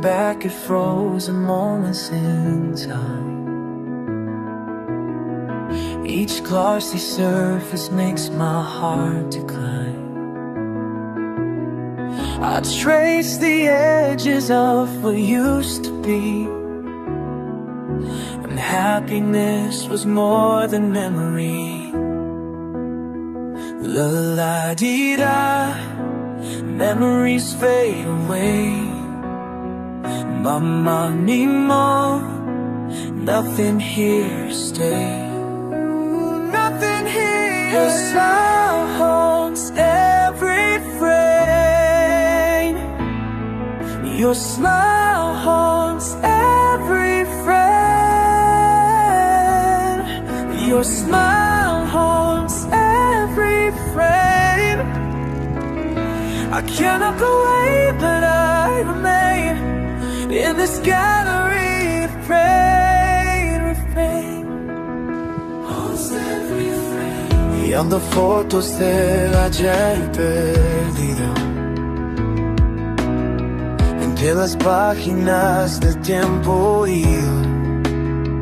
back at frozen moments in time. Each glossy surface makes my heart decline. I trace the edges of what used to be, and happiness was more than memory. La-la-dee-da, memories fade away. Mama, Nemo, nothing here to stay. Nothing here. Your smile haunts every frame. Your smile haunts every frame. Your smile haunts every frame. I cannot go away, but I remain in this gallery of pain, of pain. Haunts every frame. Y ando fotos del ayer perdido entre las páginas del tiempo ido.